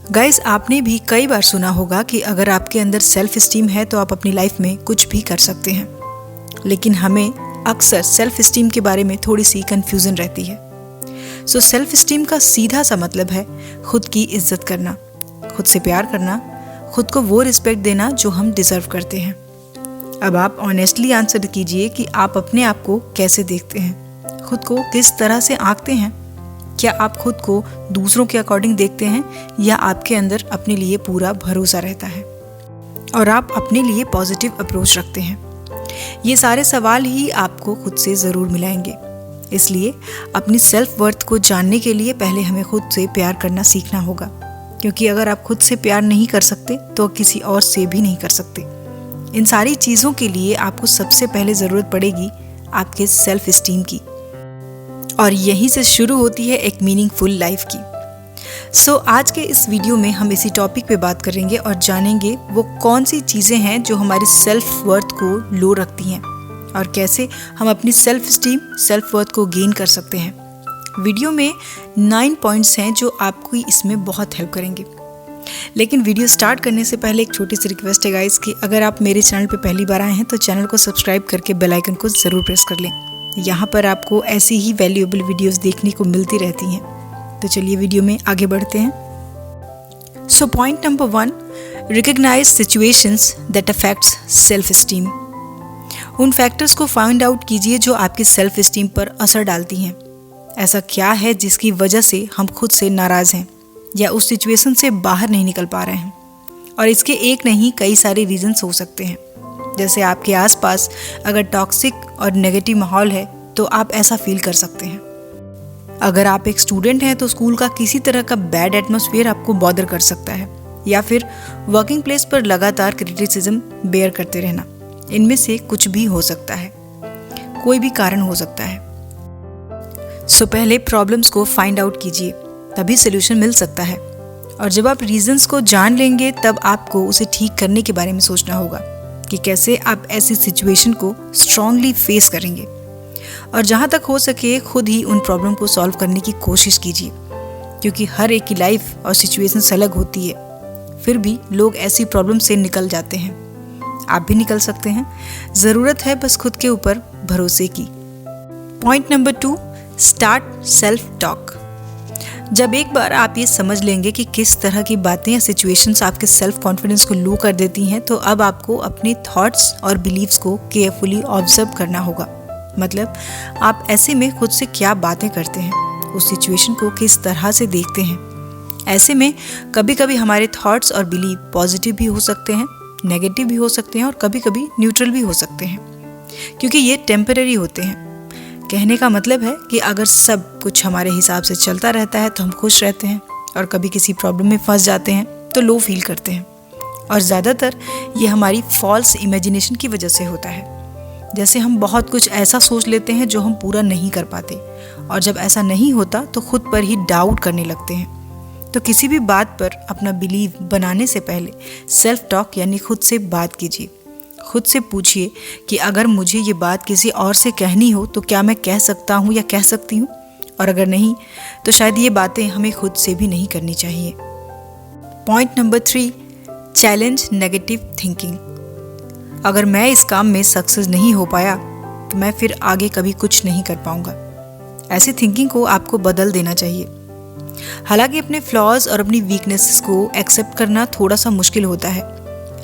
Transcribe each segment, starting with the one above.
Guys, आपने भी कई बार सुना होगा कि अगर आपके अंदर सेल्फ स्टीम है तो आप अपनी लाइफ में कुछ भी कर सकते हैं। लेकिन हमें अक्सर सेल्फ स्टीम के बारे में थोड़ी सी कंफ्यूजन रहती है। सो सेल्फ स्टीम का सीधा सा मतलब है खुद की इज्जत करना, खुद से प्यार करना, खुद को वो रिस्पेक्ट देना जो हम डिजर्व करते हैं। अब आप ऑनेस्टली आंसर कीजिए कि आप अपने आप को कैसे देखते हैं, खुद को किस तरह से आंकते हैं। क्या आप खुद को दूसरों के अकॉर्डिंग देखते हैं या आपके अंदर अपने लिए पूरा भरोसा रहता है और आप अपने लिए पॉजिटिव अप्रोच रखते हैं? ये सारे सवाल ही आपको खुद से ज़रूर मिलाएंगे। इसलिए अपनी सेल्फ वर्थ को जानने के लिए पहले हमें खुद से प्यार करना सीखना होगा, क्योंकि अगर आप खुद से प्यार नहीं कर सकते तो किसी और से भी नहीं कर सकते। इन सारी चीज़ों के लिए आपको सबसे पहले ज़रूरत पड़ेगी आपके सेल्फ स्टीम की, और यहीं से शुरू होती है एक मीनिंगफुल लाइफ की। सो आज के इस वीडियो में हम इसी टॉपिक पे बात करेंगे और जानेंगे वो कौन सी चीज़ें हैं जो हमारी सेल्फ वर्थ को लो रखती हैं और कैसे हम अपनी सेल्फ स्टीम, सेल्फ वर्थ को गेन कर सकते हैं। वीडियो में 9 पॉइंट्स हैं जो आपको इसमें बहुत हेल्प करेंगे। लेकिन वीडियो स्टार्ट करने से पहले एक छोटी सी रिक्वेस्ट है गाइस कि अगर आप मेरे चैनल पे पहली बार आए हैं तो चैनल को सब्सक्राइब करके बेल आइकन को ज़रूर प्रेस कर लें। यहाँ पर आपको ऐसी ही वैल्यूएबल वीडियोस देखने को मिलती रहती हैं। तो चलिए वीडियो में आगे बढ़ते हैं। So point number 1, recognise situations that affects self esteem. उन फैक्टर्स को फाइंड आउट कीजिए जो आपकी सेल्फ स्टीम पर असर डालती हैं। ऐसा क्या है जिसकी वजह से हम खुद से नाराज़ हैं या उस सिचुएशन से बाहर नहीं निकल पा रहे हैं? और इसके एक नहीं कई सारे रीजंस हो सकते हैं। जैसे आपके आसपास अगर टॉक्सिक और नेगेटिव माहौल है तो आप ऐसा फील कर सकते हैं। अगर आप एक स्टूडेंट हैं तो स्कूल का किसी तरह का बैड एटमॉस्फेयर आपको बॉदर कर सकता है, या फिर वर्किंग प्लेस पर लगातार क्रिटिसिज्म बेयर करते रहना। इनमें से कुछ भी हो सकता है, कोई भी कारण हो सकता है। सो पहले प्रॉब्लम्स को फाइंड आउट कीजिए, तभी सोल्यूशन मिल सकता है। और जब आप रीजंस को जान लेंगे तब आपको उसे ठीक करने के बारे में सोचना होगा कि कैसे आप ऐसी सिचुएशन को स्ट्रांगली फेस करेंगे। और जहाँ तक हो सके खुद ही उन प्रॉब्लम को सॉल्व करने की कोशिश कीजिए, क्योंकि हर एक की लाइफ और सिचुएशन अलग होती है। फिर भी लोग ऐसी प्रॉब्लम से निकल जाते हैं। आप भी निकल सकते हैं। ज़रूरत है बस खुद के ऊपर भरोसे की। Point number 2, start self talk. जब एक बार आप ये समझ लेंगे कि किस तरह की बातें या सिचुएशंस आपके सेल्फ कॉन्फिडेंस को लो कर देती हैं, तो अब आपको अपने थॉट्स और बिलीव्स को केयरफुली ऑब्जर्व करना होगा। मतलब आप ऐसे में खुद से क्या बातें करते हैं, उस सिचुएशन को किस तरह से देखते हैं। ऐसे में कभी कभी हमारे थॉट्स और बिलीव पॉजिटिव भी हो सकते हैं, नेगेटिव भी हो सकते हैं और कभी कभी न्यूट्रल भी हो सकते हैं, क्योंकि ये टेम्पररी होते हैं। कहने का मतलब है कि अगर सब कुछ हमारे हिसाब से चलता रहता है तो हम खुश रहते हैं, और कभी किसी प्रॉब्लम में फंस जाते हैं तो लो फील करते हैं। और ज़्यादातर ये हमारी फॉल्स इमेजिनेशन की वजह से होता है। जैसे हम बहुत कुछ ऐसा सोच लेते हैं जो हम पूरा नहीं कर पाते, और जब ऐसा नहीं होता तो खुद पर ही डाउट करने लगते हैं। तो किसी भी बात पर अपना बिलीव बनाने से पहले सेल्फ टॉक यानी खुद से बात कीजिए। खुद से पूछिए कि अगर मुझे ये बात किसी और से कहनी हो तो क्या मैं कह सकता हूँ या कह सकती हूँ, और अगर नहीं तो शायद ये बातें हमें खुद से भी नहीं करनी चाहिए। Point number 3, challenge negative thinking. अगर मैं इस काम में सक्सेस नहीं हो पाया तो मैं फिर आगे कभी कुछ नहीं कर पाऊंगा। ऐसी थिंकिंग को आपको बदल देना चाहिए। हालांकि अपने फ्लॉज और अपनी वीकनेसेस को एक्सेप्ट करना थोड़ा सा मुश्किल होता है,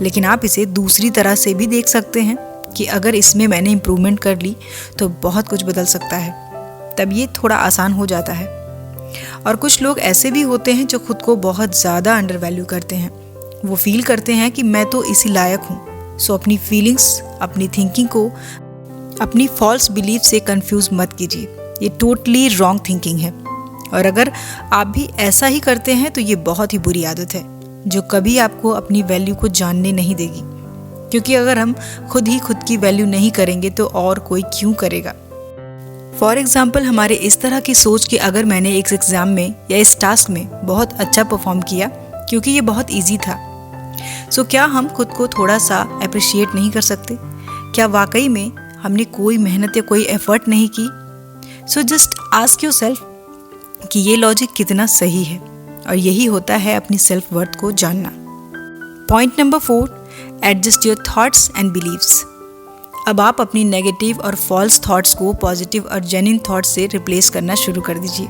लेकिन आप इसे दूसरी तरह से भी देख सकते हैं कि अगर इसमें मैंने इम्प्रूवमेंट कर ली तो बहुत कुछ बदल सकता है। तब ये थोड़ा आसान हो जाता है। और कुछ लोग ऐसे भी होते हैं जो खुद को बहुत ज़्यादा अंडर वैल्यू करते हैं। वो फील करते हैं कि मैं तो इसी लायक हूँ। सो अपनी फीलिंग्स, अपनी थिंकिंग को अपनी फॉल्स बिलीफ से कंफ्यूज मत कीजिए। ये टोटली रॉन्ग थिंकिंग है। और अगर आप भी ऐसा ही करते हैं तो ये बहुत ही बुरी आदत है जो कभी आपको अपनी वैल्यू को जानने नहीं देगी, क्योंकि अगर हम खुद ही खुद की वैल्यू नहीं करेंगे तो और कोई क्यों करेगा। फॉर एग्जाम्पल, हमारे इस तरह की सोच कि अगर मैंने इस एग्ज़ाम में या इस टास्क में बहुत अच्छा परफॉर्म किया क्योंकि ये बहुत ईजी था, सो क्या हम खुद को थोड़ा सा अप्रिशिएट नहीं कर सकते? क्या वाकई में हमने कोई मेहनत या कोई एफर्ट नहीं की? सो जस्ट आस्क योरसेल्फ कि ये लॉजिक कितना सही है। और यही होता है अपनी सेल्फ वर्थ को जानना। Point number 4, adjust your thoughts and beliefs. अब आप अपनी नेगेटिव और फॉल्स थॉट्स को पॉजिटिव और जेन्युइन थॉट्स से रिप्लेस करना शुरू कर दीजिए।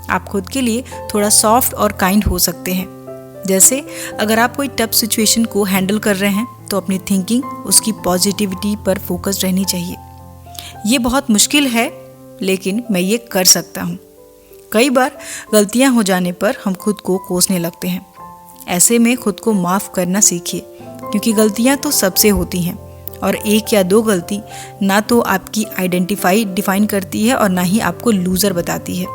आप खुद के लिए थोड़ा सॉफ्ट और काइंड हो सकते हैं। जैसे अगर आप कोई टफ सिचुएशन को हैंडल कर रहे हैं तो अपनी थिंकिंग उसकी पॉजिटिविटी पर फोकस रहनी चाहिए। ये बहुत मुश्किल है, लेकिन मैं ये कर सकता हूँ। कई बार गलतियाँ हो जाने पर हम खुद को कोसने लगते हैं। ऐसे में खुद को माफ़ करना सीखिए, क्योंकि गलतियाँ तो सबसे होती हैं और एक या दो गलती ना तो आपकी डिफाइन करती है और ना ही आपको लूज़र बताती है।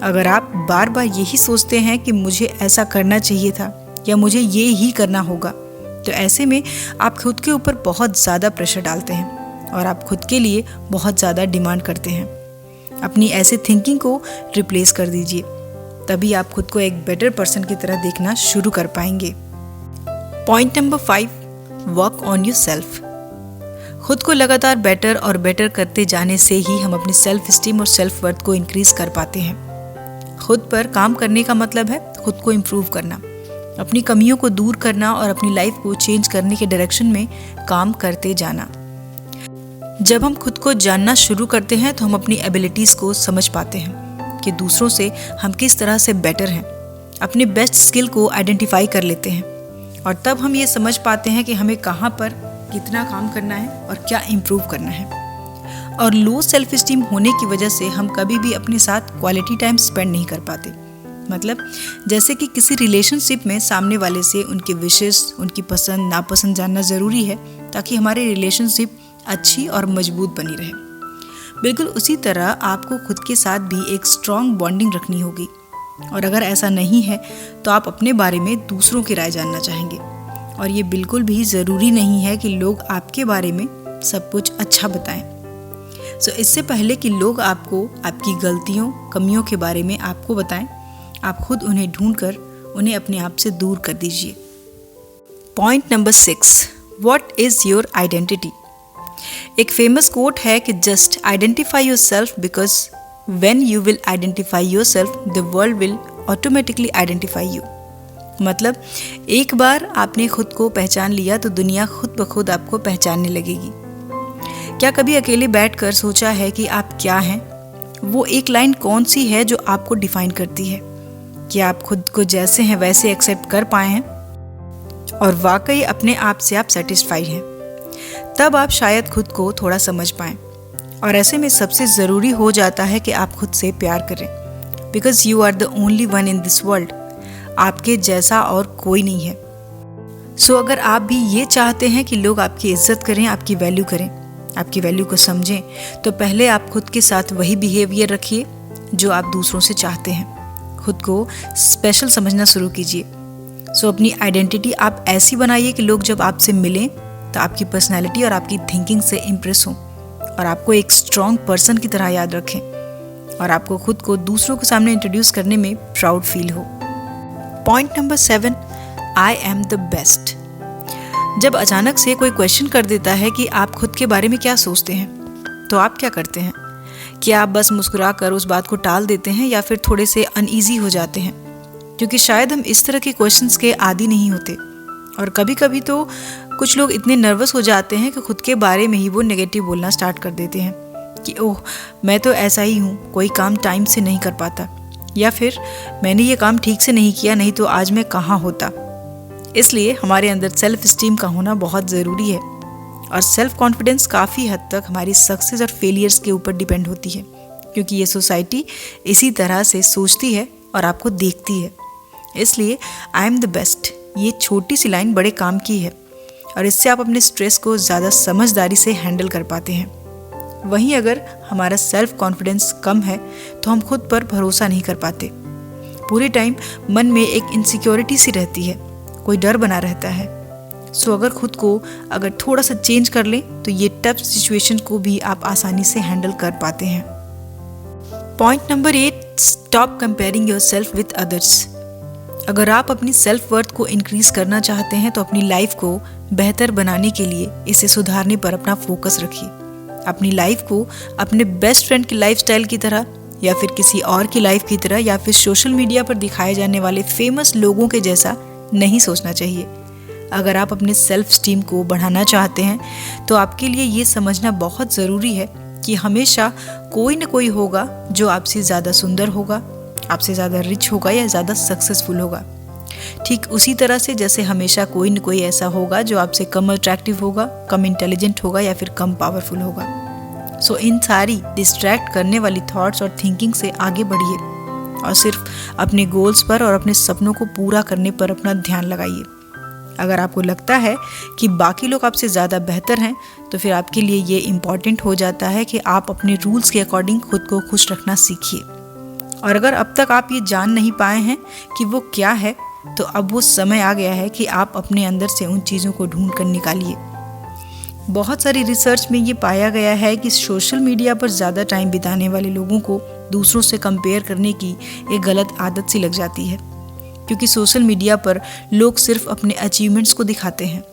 अगर आप बार बार यही सोचते हैं कि मुझे ऐसा करना चाहिए था या मुझे ये ही करना होगा, तो ऐसे में आप खुद के ऊपर बहुत ज़्यादा प्रेशर डालते हैं और आप खुद के लिए बहुत ज़्यादा डिमांड करते हैं। अपनी ऐसे थिंकिंग को रिप्लेस कर दीजिए, तभी आप खुद को एक बेटर पर्सन की तरह देखना शुरू कर पाएंगे। Point number 5, work on your self. खुद को लगातार बेटर और बेटर करते जाने से ही हम अपनी सेल्फ स्टीम और सेल्फ वर्थ को इंक्रीज कर पाते हैं। खुद पर काम करने का मतलब है खुद को इम्प्रूव करना, अपनी कमियों को दूर करना और अपनी लाइफ को चेंज करने के डायरेक्शन में काम करते जाना। जब हम खुद को जानना शुरू करते हैं तो हम अपनी एबिलिटीज़ को समझ पाते हैं कि दूसरों से हम किस तरह से बेटर हैं, अपने बेस्ट स्किल को आइडेंटिफाई कर लेते हैं और तब हम ये समझ पाते हैं कि हमें कहाँ पर कितना काम करना है और क्या इम्प्रूव करना है। और लो सेल्फ स्टीम होने की वजह से हम कभी भी अपने साथ क्वालिटी टाइम स्पेंड नहीं कर पाते। मतलब जैसे कि किसी रिलेशनशिप में सामने वाले से उनके विशेष, उनकी पसंद नापसंद जानना ज़रूरी है ताकि हमारी रिलेशनशिप अच्छी और मजबूत बनी रहे। बिल्कुल उसी तरह आपको खुद के साथ भी एक स्ट्रॉन्ग बॉन्डिंग रखनी होगी, और अगर ऐसा नहीं है तो आप अपने बारे में दूसरों की राय जानना चाहेंगे। और ये बिल्कुल भी ज़रूरी नहीं है कि लोग आपके बारे में सब कुछ अच्छा बताएं। इससे पहले कि लोग आपको आपकी गलतियों, कमियों के बारे में आपको बताएं, आप खुद उन्हें ढूंढकर उन्हें अपने आप से दूर कर दीजिए। Point number 6, what is your identity. एक फेमस कोट है कि just identify your self because when you will identify your self the world will automatically identify you. मतलब एक बार आपने खुद को पहचान लिया तो दुनिया खुद ब खुद आपको पहचानने लगेगी। क्या कभी अकेले बैठकर सोचा है कि आप क्या हैं? वो एक लाइन कौन सी है जो आपको डिफाइन करती है? क्या आप खुद को जैसे हैं वैसे एक्सेप्ट कर पाए हैं और वाकई अपने आप से आप सेटिस्फाइड हैं? तब आप शायद खुद को थोड़ा समझ पाएं। और ऐसे में सबसे ज़रूरी हो जाता है कि आप खुद से प्यार करें, because you are the only one in this world. आपके जैसा और कोई नहीं है। अगर आप भी ये चाहते हैं कि लोग आपकी इज्जत करें, आपकी वैल्यू करें, आपकी वैल्यू को समझें, तो पहले आप खुद के साथ वही बिहेवियर रखिए जो आप दूसरों से चाहते हैं। खुद को स्पेशल समझना शुरू कीजिए। अपनी आइडेंटिटी आप ऐसी बनाइए कि लोग जब आपसे मिलें तो आपकी पर्सनैलिटी और आपकी थिंकिंग से इम्प्रेस हों और आपको एक स्ट्रॉन्ग पर्सन की तरह याद रखें और आपको खुद को दूसरों के सामने इंट्रोड्यूस करने में प्राउड फील हो। Point number 7, I am the best. जब अचानक से कोई क्वेश्चन कर देता है कि आप खुद के बारे में क्या सोचते हैं, तो आप क्या करते हैं? क्या आप बस मुस्कुरा कर उस बात को टाल देते हैं या फिर थोड़े से अनईजी हो जाते हैं? क्योंकि शायद हम इस तरह के क्वेश्चंस के आदी नहीं होते और कभी कभी तो कुछ लोग इतने नर्वस हो जाते हैं कि खुद के बारे में ही वो नेगेटिव बोलना स्टार्ट कर देते हैं कि ओह मैं तो ऐसा ही हूँ, कोई काम टाइम से नहीं कर पाता, या फिर मैंने ये काम ठीक से नहीं किया, नहीं तो आज मैं कहाँ होता। इसलिए हमारे अंदर सेल्फ स्टीम का होना बहुत ज़रूरी है और सेल्फ कॉन्फिडेंस काफ़ी हद तक हमारी सक्सेस और फेलियर्स के ऊपर डिपेंड होती है, क्योंकि ये सोसाइटी इसी तरह से सोचती है और आपको देखती है। इसलिए आई एम द बेस्ट, ये छोटी सी लाइन बड़े काम की है और इससे आप अपने स्ट्रेस को ज़्यादा समझदारी से हैंडल कर पाते हैं। वहीं अगर हमारा सेल्फ कॉन्फिडेंस कम है तो हम खुद पर भरोसा नहीं कर पाते। पूरे टाइम मन में एक इनसिक्योरिटी सी रहती है, कोई डर बना रहता है। अगर खुद को अगर थोड़ा सा चेंज कर लें तो ये टफ सिचुएशन को भी आप आसानी से हैंडल कर पाते हैं। Point number 8, stop comparing yourself with others. अगर आप अपनी सेल्फ वर्थ को इंक्रीज करना चाहते हैं तो अपनी लाइफ को बेहतर बनाने के लिए इसे सुधारने पर अपना फोकस रखिए। अपनी लाइफ को अपने बेस्ट फ्रेंड की लाइफस्टाइल की तरह या फिर किसी और की लाइफ की तरह या फिर सोशल मीडिया पर दिखाए जाने वाले फेमस लोगों के जैसा नहीं सोचना चाहिए। अगर आप अपने सेल्फ स्टीम को बढ़ाना चाहते हैं तो आपके लिए ये समझना बहुत ज़रूरी है कि हमेशा कोई न कोई होगा जो आपसे ज़्यादा सुंदर होगा, आपसे ज़्यादा रिच होगा या ज़्यादा सक्सेसफुल होगा। ठीक उसी तरह से जैसे हमेशा कोई न कोई ऐसा होगा जो आपसे कम अट्रैक्टिव होगा, कम इंटेलिजेंट होगा या फिर कम पावरफुल होगा। सो इन सारी डिस्ट्रैक्ट करने वाली थॉट्स और थिंकिंग से आगे बढ़िए और सिर्फ अपने गोल्स पर और अपने सपनों को पूरा करने पर अपना ध्यान लगाइए। अगर आपको लगता है कि बाकी लोग आपसे ज़्यादा बेहतर हैं तो फिर आपके लिए ये इम्पॉर्टेंट हो जाता है कि आप अपने रूल्स के अकॉर्डिंग खुद को खुश रखना सीखिए। और अगर अब तक आप ये जान नहीं पाए हैं कि वो क्या है तो अब वो समय आ गया है कि आप अपने अंदर से उन चीज़ों को ढूंढ कर निकालिए। बहुत सारी रिसर्च में ये पाया गया है कि सोशल मीडिया पर ज़्यादा टाइम बिताने वाले लोगों को दूसरों से कंपेयर करने की एक गलत आदत सी लग जाती है, क्योंकि सोशल मीडिया पर लोग सिर्फ अपने अचीवमेंट्स को दिखाते हैं,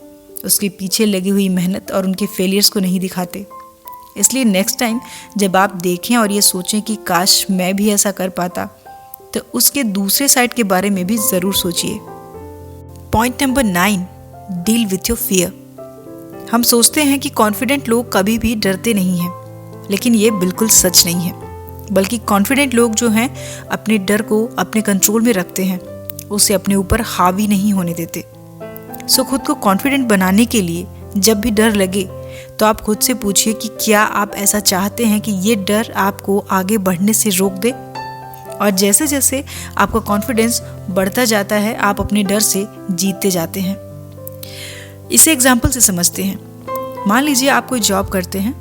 उसके पीछे लगी हुई मेहनत और उनके फेलियर्स को नहीं दिखाते। इसलिए नेक्स्ट टाइम जब आप देखें और ये सोचें कि काश मैं भी ऐसा कर पाता, तो उसके दूसरे साइड के बारे में भी ज़रूर सोचिए। Point number 9, deal with your fear. हम सोचते हैं कि कॉन्फिडेंट लोग कभी भी डरते नहीं हैं, लेकिन ये बिल्कुल सच नहीं है। बल्कि कॉन्फिडेंट लोग जो हैं अपने डर को अपने कंट्रोल में रखते हैं, उसे अपने ऊपर हावी नहीं होने देते। सो खुद को कॉन्फिडेंट बनाने के लिए जब भी डर लगे तो आप खुद से पूछिए कि क्या आप ऐसा चाहते हैं कि ये डर आपको आगे बढ़ने से रोक दे। और जैसे जैसे आपका कॉन्फिडेंस बढ़ता जाता है आप अपने डर से जीतते जाते हैं। इसे एग्जाम्पल से समझते हैं। मान लीजिए आप कोई जॉब करते हैं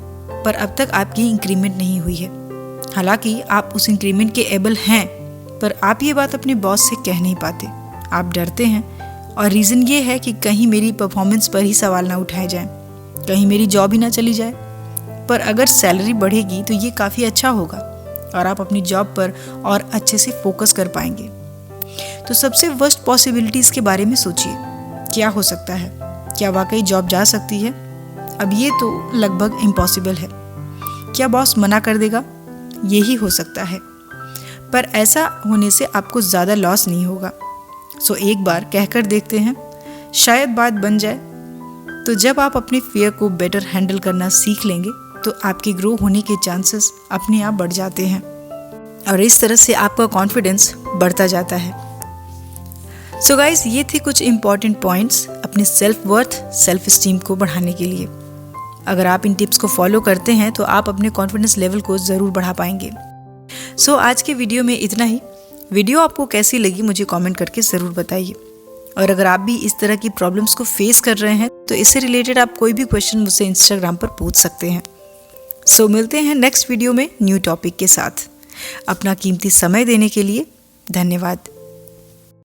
पर अब तक आपकी इंक्रीमेंट नहीं हुई है। हालांकि आप उस इंक्रीमेंट के एबल हैं, पर आप ये बात अपने बॉस से कह नहीं पाते। आप डरते हैं और रीज़न ये है कि कहीं मेरी परफॉर्मेंस पर ही सवाल ना उठाए जाएं, कहीं मेरी जॉब ही ना चली जाए। पर अगर सैलरी बढ़ेगी तो ये काफ़ी अच्छा होगा और आप अपनी जॉब पर और अच्छे से फोकस कर पाएंगे। तो सबसे वर्स्ट पॉसिबिलिटीज़ के बारे में सोचिए। क्या हो सकता है? क्या वाकई जॉब जा सकती है? अब ये तो लगभग इम्पॉसिबल है। क्या बॉस मना कर देगा? यही हो सकता है, पर ऐसा होने से आपको ज़्यादा लॉस नहीं होगा। सो एक बार कहकर देखते हैं, शायद बात बन जाए। तो जब आप अपने फियर को बेटर हैंडल करना सीख लेंगे तो आपके ग्रो होने के चांसेस अपने आप बढ़ जाते हैं और इस तरह से आपका कॉन्फिडेंस बढ़ता जाता है। सो गाइस, ये थे कुछ इम्पॉर्टेंट पॉइंट्स अपने सेल्फ वर्थ, सेल्फ स्टीम को बढ़ाने के लिए। अगर आप इन टिप्स को फॉलो करते हैं तो आप अपने कॉन्फिडेंस लेवल को ज़रूर बढ़ा पाएंगे। सो आज के वीडियो में इतना ही। वीडियो आपको कैसी लगी मुझे कमेंट करके ज़रूर बताइए। और अगर आप भी इस तरह की प्रॉब्लम्स को फेस कर रहे हैं तो इससे रिलेटेड आप कोई भी क्वेश्चन मुझसे इंस्टाग्राम पर पूछ सकते हैं। सो मिलते हैं नेक्स्ट वीडियो में न्यू टॉपिक के साथ। अपना कीमती समय देने के लिए धन्यवाद।